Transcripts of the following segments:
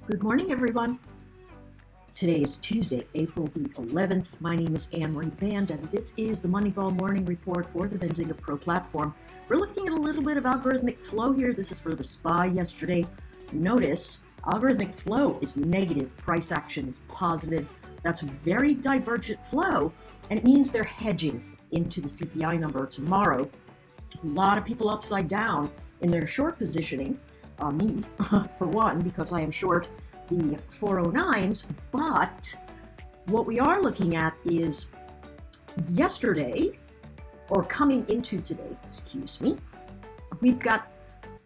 Good morning, everyone. Today is Tuesday, April the 11th. My name is Anne-Marie Band, and this is the Moneyball Morning Report for the Benzinga Pro platform. We're looking at a little bit of algorithmic flow here. This is for the SPY yesterday. Notice algorithmic flow is negative, price action is positive. That's very divergent flow, and it means they're hedging into the CPI number tomorrow. A lot of people upside down in their short positioning. Me, for one, because I am short the 409s, but what we are looking at is yesterday, or coming into today, excuse me, we've got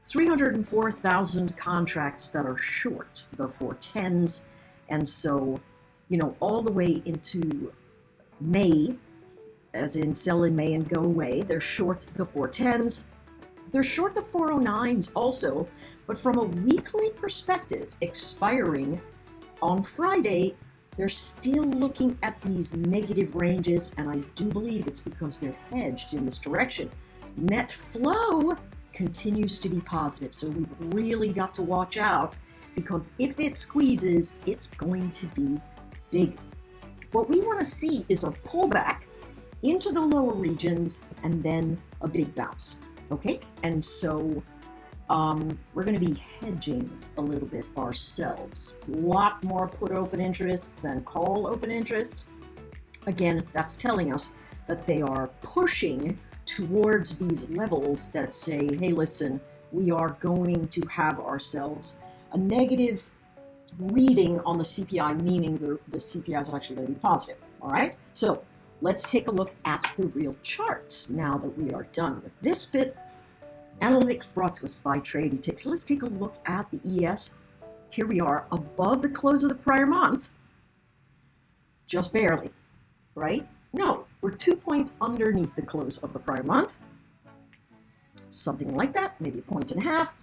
304,000 contracts that are short the 410s, and so, all the way into May, as in sell in May and go away, they're short the 410s. They're short the 409s also, but from a weekly perspective, expiring on Friday, they're still looking at these negative ranges, and I do believe it's because they're hedged in this direction. Net flow continues to be positive, so we've really got to watch out, because if it squeezes, it's going to be big. What we want to see is a pullback into the lower regions and then a big bounce. Okay, and so we're going to be hedging a little bit ourselves. A lot more put open interest than call open interest. Again, that's telling us that they are pushing towards these levels that say, hey, listen, we are going to have ourselves a negative reading on the CPI, meaning the CPI is actually going to be positive. All right, so let's take a look at the real charts now that we are done with this bit. Analytics brought to us by Trade Ticks. Let's take a look at the ES. Here we are above the close of the prior month. Just barely, right? No, we're 2 points underneath the close of the prior month. Something like that, maybe 1.5 points.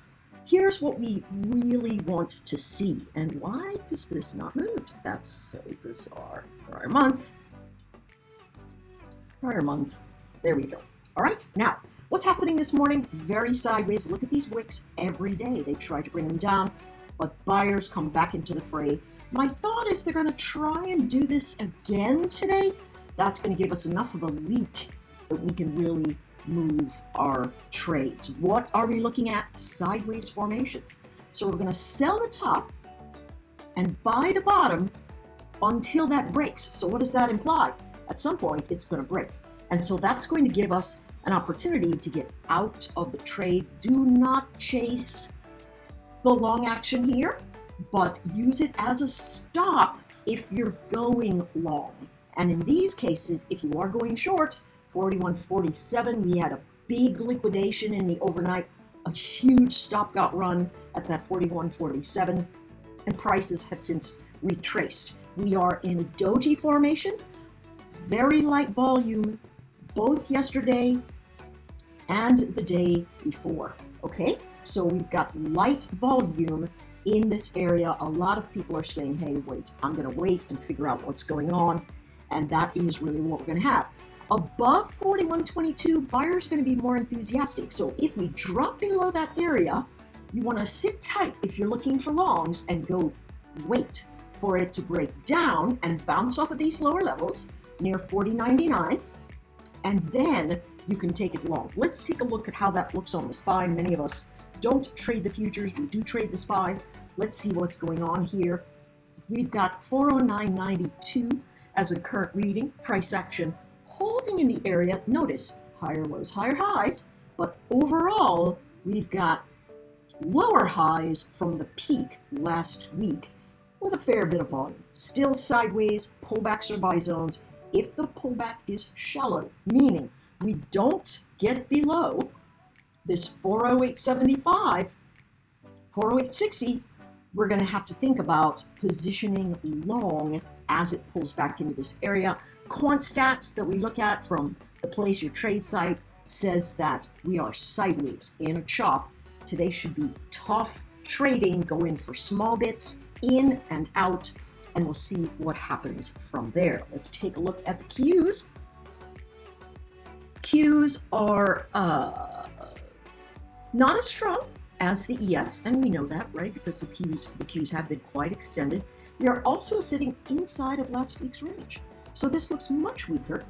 Here's what we really want to see. And why is this not moved? That's so bizarre. Prior month. There we go. All right, now what's happening this morning? Very sideways. Look at these wicks every day. They try to bring them down, but buyers come back into the fray. My thought is they're going to try and do this again today. That's going to give us enough of a leak that we can really move our trades. What are we looking at? Sideways formations. So we're going to sell the top and buy the bottom until that breaks. So what does that imply? At some point, it's going to break. And so that's going to give us an opportunity to get out of the trade. Do not chase the long action here, but use it as a stop if you're going long. And in these cases, if you are going short, 41.47, we had a big liquidation in the overnight, a huge stop got run at that 41.47, and prices have since retraced. We are in a doji formation, very light volume, both yesterday and the day before. Okay, so we've got light volume in this area. A lot of people are saying, hey, wait, I'm going to wait and figure out what's going on. And that is really what we're going to have. Above 41.22, buyers are going to be more enthusiastic. So if we drop below that area, you want to sit tight if you're looking for longs and go wait for it to break down and bounce off of these lower levels near 40.99. And then you can take it long. Let's take a look at how that looks on the SPY. Many of us don't trade the futures. We do trade the SPY. Let's see what's going on here. We've got 409.92 as a current reading. Price action holding in the area. Notice higher lows, higher highs. But overall, we've got lower highs from the peak last week with a fair bit of volume. Still sideways, pullbacks or buy zones. If the pullback is shallow, meaning we don't get below this 408.75, 408.60, we're going to have to think about positioning long as it pulls back into this area. Quant stats that we look at from the Place Your Trade site says that we are sideways in a chop. Today should be tough trading, go in for small bits, in and out, and we'll see what happens from there. Let's take a look at the Qs. Qs are not as strong. as the ES, and we know that, right? Because the Qs have been quite extended. We are also sitting inside of last week's range. So this looks much weaker,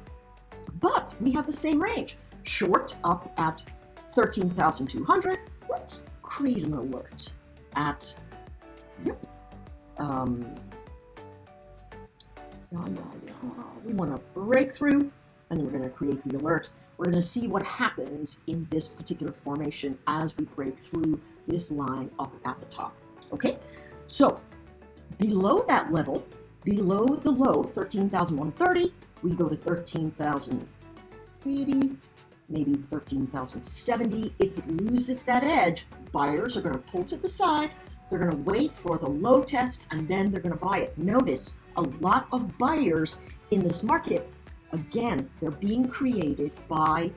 but we have the same range. Short up at 13,200. Let's create an alert at, yep, we want to break through, and then we're going to create the alert. We're going to see what happens in this particular formation as we break through this line up at the top. Okay, so below that level, below the low, 13,130, we go to 13,080, maybe 13,070. If it loses that edge, buyers are going to pull to the side. They're going to wait for the low test, and then they're going to buy it. Notice a lot of buyers in this market, again, they're being created by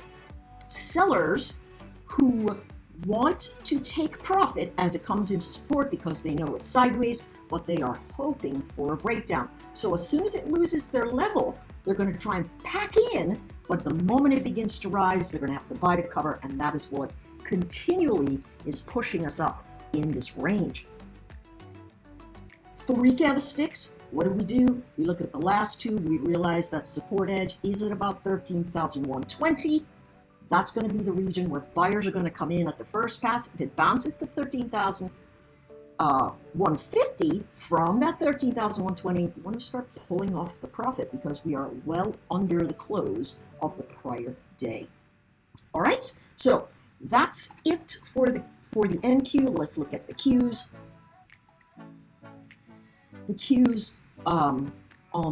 sellers who want to take profit as it comes into support because they know it's sideways, but they are hoping for a breakdown. So as soon as it loses their level, they're going to try and pack in, but the moment it begins to rise, they're going to have to buy to cover, and that is what continually is pushing us up in this range. 3 candlesticks. What do? We look at the last two. We realize that support edge is at about 13,120. That's going to be the region where buyers are going to come in at the first pass. If it bounces to 13,150 from that 13,120, you want to start pulling off the profit because we are well under the close of the prior day. All right, so that's it for the NQ. Let's look at the Qs. The Qs on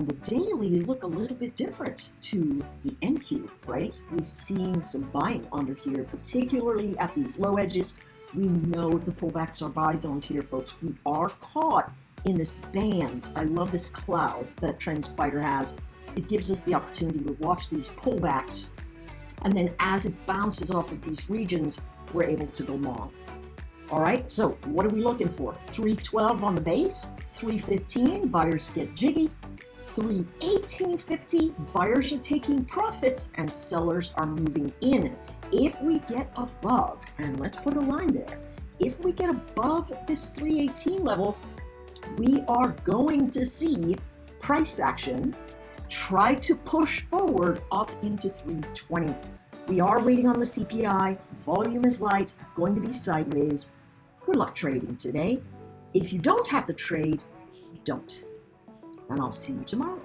the daily look a little bit different to the NQ, right? We've seen some buying under here, particularly at these low edges. We know the pullbacks are buy zones here, folks. We are caught in this band. I love this cloud that TrendSpider has. It gives us the opportunity to watch these pullbacks, and then as it bounces off of these regions, we're able to go long. All right, so what are we looking for? 312 on the base, 315, buyers get jiggy, 318.50, buyers are taking profits and sellers are moving in. If we get above, and let's put a line there, if we get above this 318 level, we are going to see price action try to push forward up into 320. We are waiting on the CPI, volume is light, going to be sideways. Good luck trading today. If you don't have to trade, don't. And I'll see you tomorrow.